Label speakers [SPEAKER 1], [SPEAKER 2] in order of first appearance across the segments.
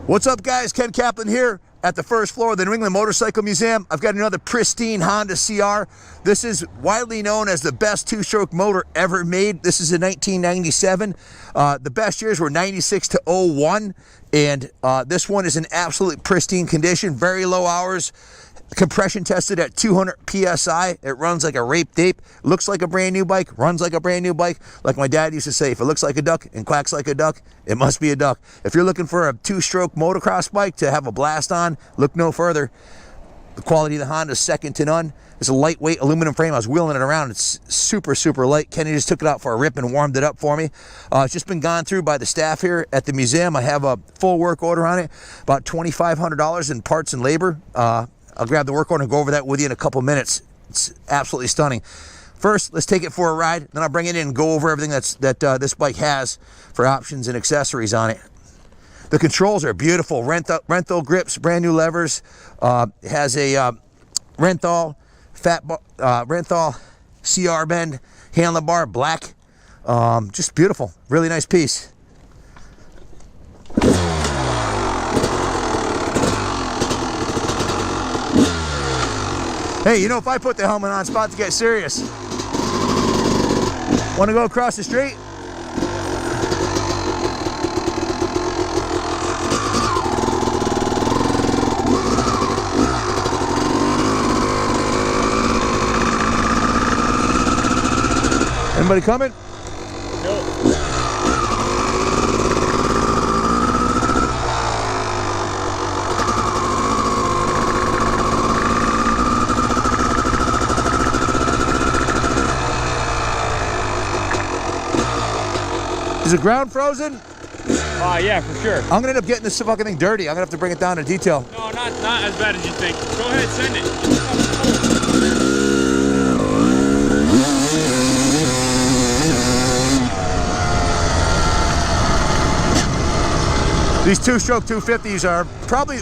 [SPEAKER 1] What's up, guys? Ken Kaplan here at the first floor of the New England Motorcycle Museum. I've got another pristine Honda CR. This is widely known as the best two-stroke motor ever made. This is a 1997. The best years were 96 to 01, and this one is in absolutely pristine condition, very low hours. Compression tested at 200 PSI. It runs like a rape tape. Looks like a brand new bike, runs like a brand new bike. Like my dad used to say, if it looks like a duck and quacks like a duck, it must be a duck. If you're looking for a two-stroke motocross bike to have a blast on, look no further. The quality of the Honda is second to none. It's a lightweight aluminum frame. I was wheeling it around. It's super, super light. Kenny just took it out for a rip and warmed it up for me. It's just been gone through by the staff here at the museum. I have a full work order on it, about $2,500 in parts and labor. I'll grab the work order and go over that with you in a couple minutes. It's absolutely stunning. First, let's take it for a ride. Then I'll bring it in and go over everything that this bike has for options and accessories on it. The controls are beautiful. Renthal grips, brand new levers. It has a Renthal CR bend handlebar, black. Just beautiful. Really nice piece. Hey, you know, if I put the helmet on, it's about to get serious. Want to go across the street? Anybody coming?
[SPEAKER 2] No.
[SPEAKER 1] Is the ground frozen?
[SPEAKER 2] Yeah, for sure.
[SPEAKER 1] I'm gonna end up getting this fucking thing dirty. I'm gonna have to bring it down to detail.
[SPEAKER 2] No, not as bad as you think. Go ahead, send it.
[SPEAKER 1] These two-stroke 250s are probably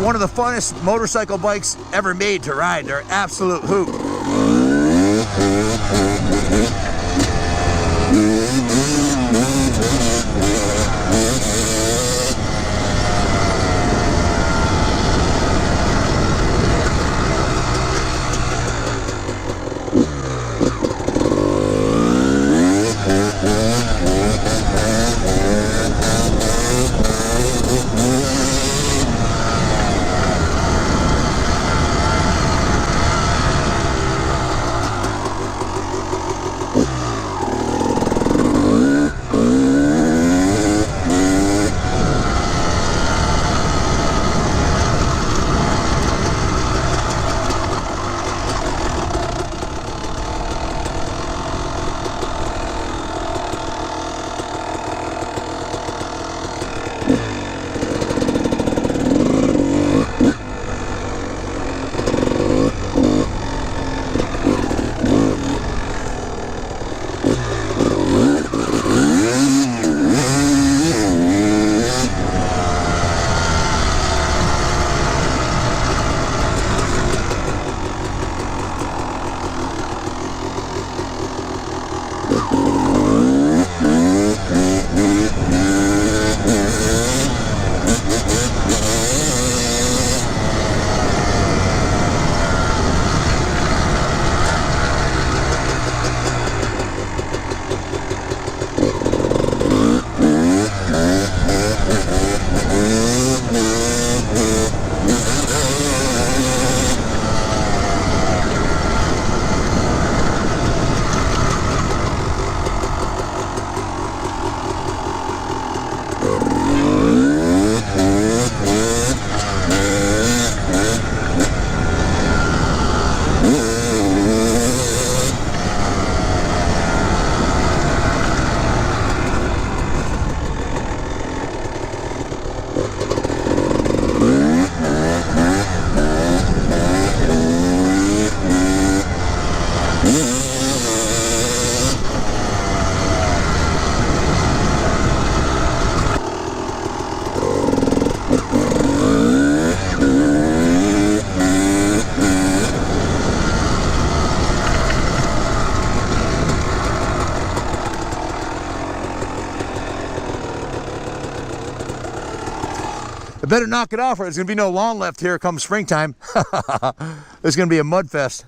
[SPEAKER 1] one of the funnest motorcycle bikes ever made to ride. They're absolute hoot. I better knock it off or there's going to be no lawn left here come springtime. There's going to be a mud fest.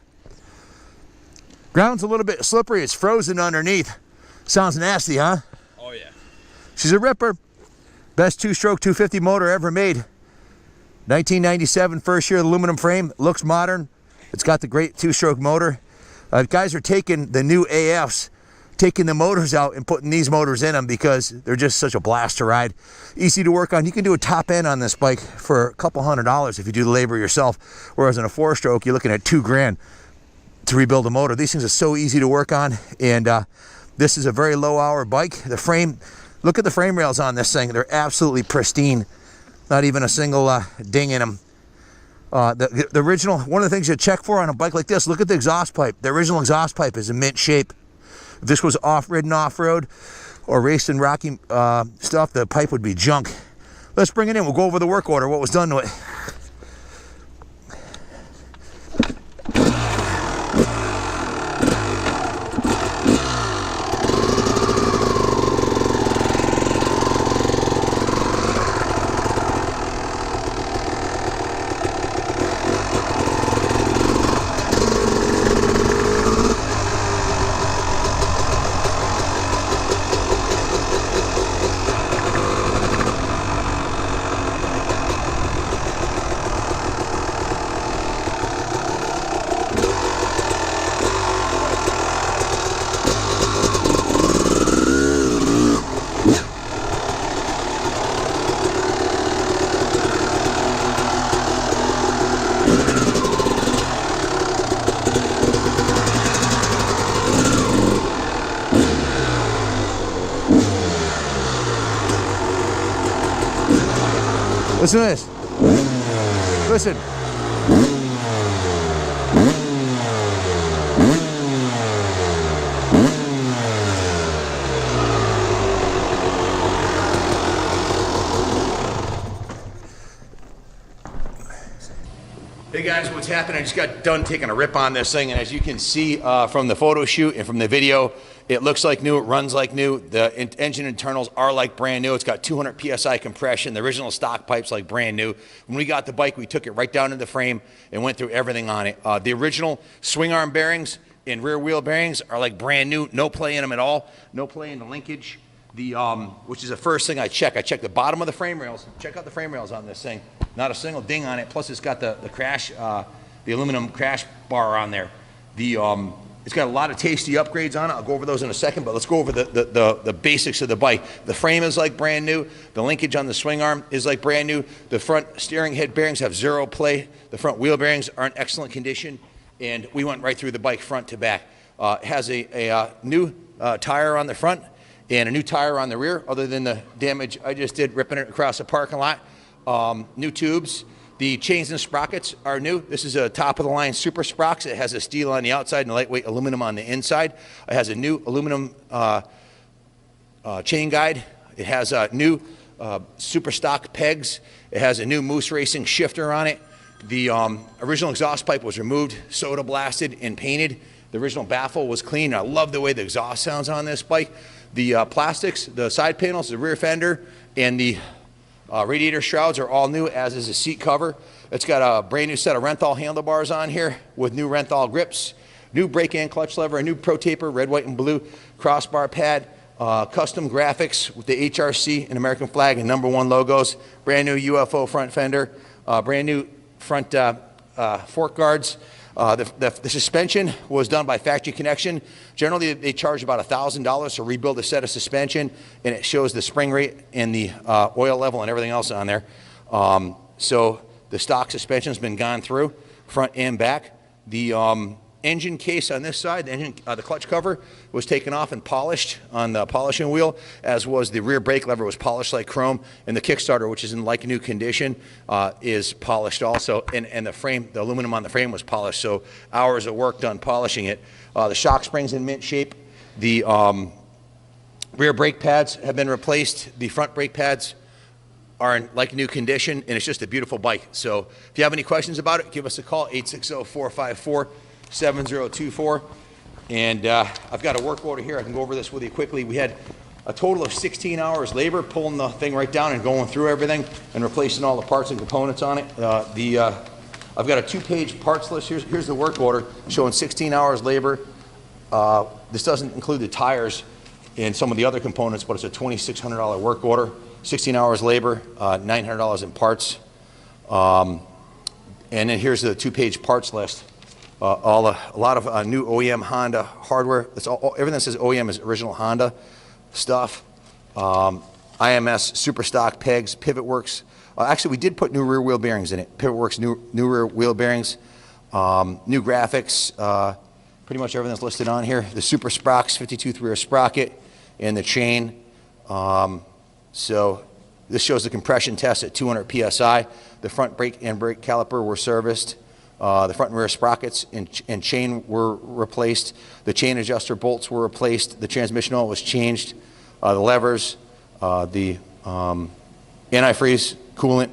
[SPEAKER 1] Ground's a little bit slippery. It's frozen underneath. Sounds nasty, huh?
[SPEAKER 2] Oh, yeah.
[SPEAKER 1] She's a ripper. Best two-stroke 250 motor ever made. 1997, first year aluminum frame. Looks modern. It's got the great two-stroke motor. Guys are taking the new AFs, taking the motors out and putting these motors in them because they're just such a blast to ride. Easy to work on. You can do a top end on this bike for a couple $100 if you do the labor yourself. Whereas in a four-stroke, you're looking at $2,000 to rebuild a motor. These things are so easy to work on, and this is a very low-hour bike. The frame, look at the frame rails on this thing. They're absolutely pristine. Not even a single ding in them. The original, one of the things you check for on a bike like this, look at the exhaust pipe. The original exhaust pipe is in mint shape. If this was ridden off-road or raced in rocky stuff, the pipe would be junk. Let's bring it in. We'll go over the work order, what was done to it. Listen to this. Listen. Hey guys, what's happening? I just got done taking a rip on this thing, and as you can see from the photo shoot and from the video, it looks like new, it runs like new. The engine internals are like brand new. It's got 200 PSI compression. The original stock pipe's like brand new. When we got the bike, we took it right down to the frame and went through everything on it. The original swing arm bearings and rear wheel bearings are like brand new. No play in them at all. No play in the linkage. Which is the first thing I check. I check the bottom of the frame rails. Check out the frame rails on this thing. Not a single ding on it. Plus, it's got the crash, the aluminum crash bar on there. It's got a lot of tasty upgrades on it. I'll go over those in a second, but let's go over the basics of the bike. The frame is like brand new. The linkage on the swing arm is like brand new. The front steering head bearings have zero play. The front wheel bearings are in excellent condition, and we went right through the bike front to back. It has a new tire on the front and a new tire on the rear, other than the damage I just did ripping it across the parking lot. New tubes. The chains and sprockets are new. This is a top-of-the-line super sprox. It has a steel on the outside and a lightweight aluminum on the inside. It has a new aluminum chain guide. It has new super stock pegs. It has a new Moose Racing shifter on it. The original exhaust pipe was removed, soda blasted, and painted. The original baffle was clean. I love the way the exhaust sounds on this bike. The plastics, the side panels, the rear fender, and the radiator shrouds are all new, as is the seat cover. It's got a brand new set of Renthal handlebars on here with new Renthal grips, new brake and clutch lever, a new Pro Taper, red, white, and blue crossbar pad, custom graphics with the HRC and American flag and #1 logos, brand new UFO front fender, brand new front fork guards. The suspension was done by Factory Connection. Generally, they charge about $1,000 to rebuild a set of suspension, and it shows the spring rate and the oil level and everything else on there. So the stock suspension's been gone through, front and back. The engine case on this side, the clutch cover was taken off and polished on the polishing wheel, as was the rear brake lever was polished like chrome, and the Kickstarter, which is in like new condition, is polished also, and the frame, the aluminum on the frame was polished, so hours of work done polishing it. The shock springs in mint shape. The rear brake pads have been replaced. The front brake pads are in like new condition, and it's just a beautiful bike. So if you have any questions about it, give us a call, 860-454-7024. And I've got a work order here. I can go over this with you quickly. We had a total of 16 hours labor pulling the thing right down and going through everything and replacing all the parts and components on it. I've got a 2-page parts list. Here's the work order showing 16 hours labor. This doesn't include the tires and some of the other components, but it's a $2,600 work order. 16 hours labor, $900 in parts. And then here's the 2-page parts list. A lot of new OEM Honda hardware. Everything that says OEM is original Honda stuff. IMS super stock pegs, Pivot Works. Actually, we did put new rear wheel bearings in it. Pivot Works new rear wheel bearings, new graphics. Pretty much everything's listed on here. The super sprocks, 52th rear sprocket, and the chain. So this shows the compression test at 200 psi. The front brake and brake caliper were serviced. The front and rear sprockets and chain were replaced. The chain adjuster bolts were replaced. The transmission oil was changed. The levers, the antifreeze, coolant.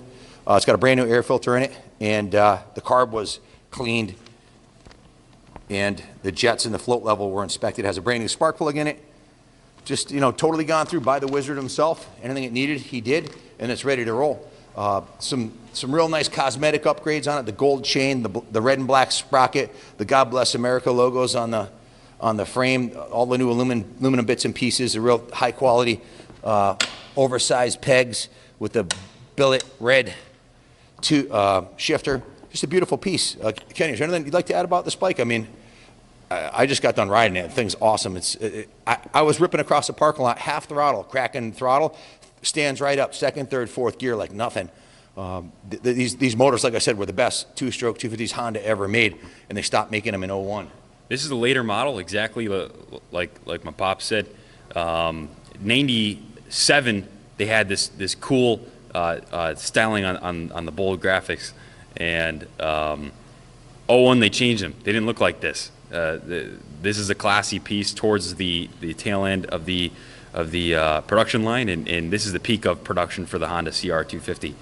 [SPEAKER 1] It's got a brand new air filter in it, and the carb was cleaned, and the jets and the float level were inspected. It has a brand new spark plug in it. Just, totally gone through by the wizard himself. Anything it needed, he did, and it's ready to roll. Some real nice cosmetic upgrades on it. The gold chain, the red and black sprocket, the God Bless America logos on the frame, all the new aluminum bits and pieces, the real high quality oversized pegs with the billet red shifter. Just a beautiful piece. Kenny, is there anything you'd like to add about this bike? I mean, I just got done riding it. The thing's awesome. I was ripping across the parking lot, half throttle, cracking throttle, stands right up, second, third, fourth gear like nothing. These motors, like I said, were the best two-stroke 250s Honda ever made, and they stopped making them in 01.
[SPEAKER 2] This is a later model, exactly like my pop said. 97, they had this cool styling on the bold graphics, and 01 they changed them. They didn't look like this. This is a classy piece towards the tail end of the production line, and this is the peak of production for the Honda CR250.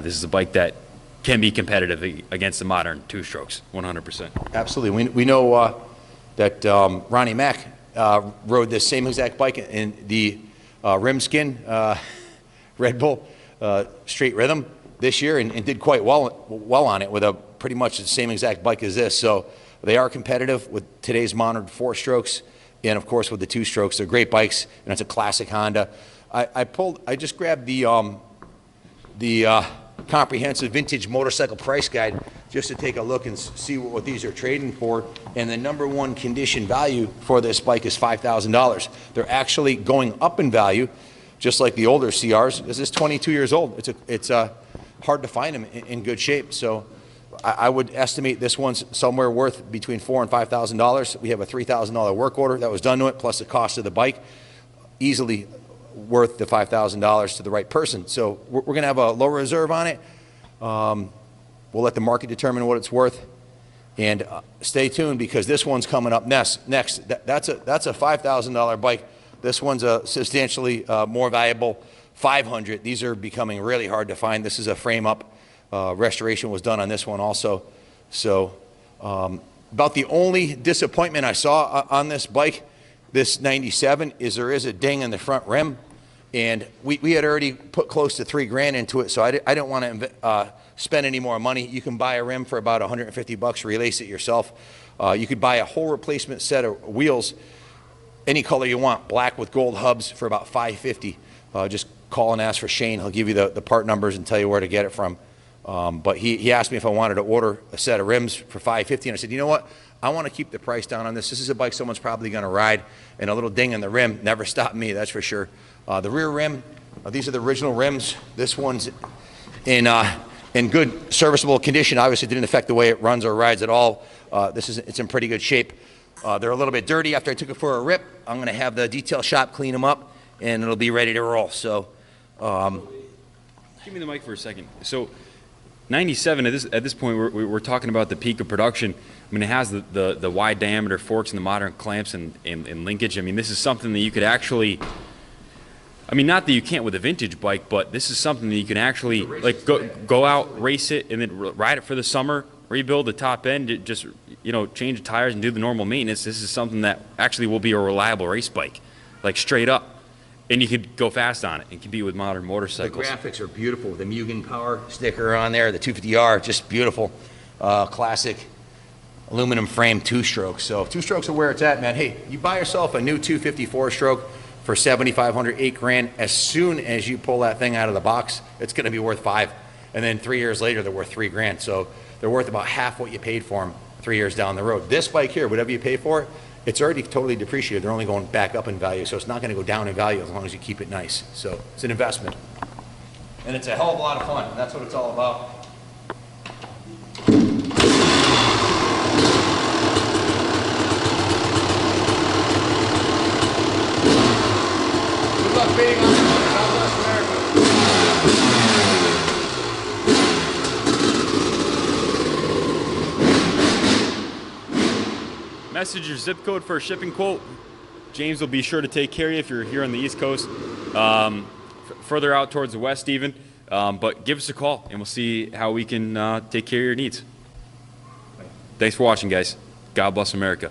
[SPEAKER 2] This is a bike that can be competitive against the modern two-strokes, 100%.
[SPEAKER 1] Absolutely. We know that Ronnie Mack rode this same exact bike in the rim skin Red Bull straight rhythm this year, and did quite well on it with a pretty much the same exact bike as this. So they are competitive with today's modern 4-strokes, and of course with the 2-strokes. They're great bikes, and it's a classic Honda. I just grabbed the comprehensive vintage motorcycle price guide just to take a look and see what these are trading for, and the #1 condition value for this bike is $5,000. They're actually going up in value, just like the older CRs. This is 22 years old. It's hard to find them in good shape. So I would estimate this one's somewhere worth between $4,000 and $5,000. We have a $3,000 work order that was done to it, plus the cost of the bike, easily worth the $5,000 to the right person. So we're going to have a low reserve on it. We'll let the market determine what it's worth, and stay tuned because this one's coming up next. That's a $5,000 bike. This one's a substantially more valuable $500. These are becoming really hard to find. This is a frame up. Restoration was done on this one also. So about the only disappointment I saw on this bike, this 97, is there is a ding in the front rim, and we had already put close to $3 grand into it, so I didn't want to spend any more money. You can buy a rim for about 150 bucks, relace it yourself. You could buy a whole replacement set of wheels, any color you want, black with gold hubs, for about $550. Just call and ask for Shane. He'll give you the part numbers and tell you where to get it from. But he asked me if I wanted to order a set of rims for $550, and I said, you know what? I want to keep the price down on this. This is a bike someone's probably going to ride, and a little ding in the rim never stopped me, that's for sure. The rear rim, these are the original rims. This one's in good serviceable condition. Obviously, it didn't affect the way it runs or rides at all. It's in pretty good shape. They're a little bit dirty after I took it for a rip. I'm going to have the detail shop clean them up, and it'll be ready to roll. So,
[SPEAKER 2] give me the mic for a second. So, 97 at this point, we're talking about the peak of production. I mean, it has the wide diameter forks and the modern clamps and linkage. I mean, this is something that you could actually, I mean, not that you can't with a vintage bike, but this is something that you can actually like go out, race it, and then ride it for the summer, rebuild the top end, just change the tires and do the normal maintenance. This is something that actually will be a reliable race bike, like straight up. And you could go fast on it and compete with modern
[SPEAKER 1] The
[SPEAKER 2] motorcycles.
[SPEAKER 1] graphics are beautiful with the Mugen Power sticker on there. The 250R, just beautiful. Classic aluminum frame two-stroke. So if two-strokes are where it's at, man, hey, you buy yourself a new 254 stroke for $7,500, $8,000. As soon as you pull that thing out of the box, it's going to be worth $5,000. And then 3 years later, they're worth $3,000. So they're worth about half what you paid for them 3 years down the road. This bike here, whatever you pay for it, it's already totally depreciated. They're only going back up in value, so it's not going to go down in value as long as you keep it nice. So it's an investment. And it's a hell of a lot of fun. That's what it's all about. Good luck beating on it. God bless America.
[SPEAKER 2] Message your zip code for a shipping quote. James will be sure to take care of you if you're here on the East Coast, further out towards the West even. But give us a call and we'll see how we can take care of your needs. Thanks for watching, guys. God bless America.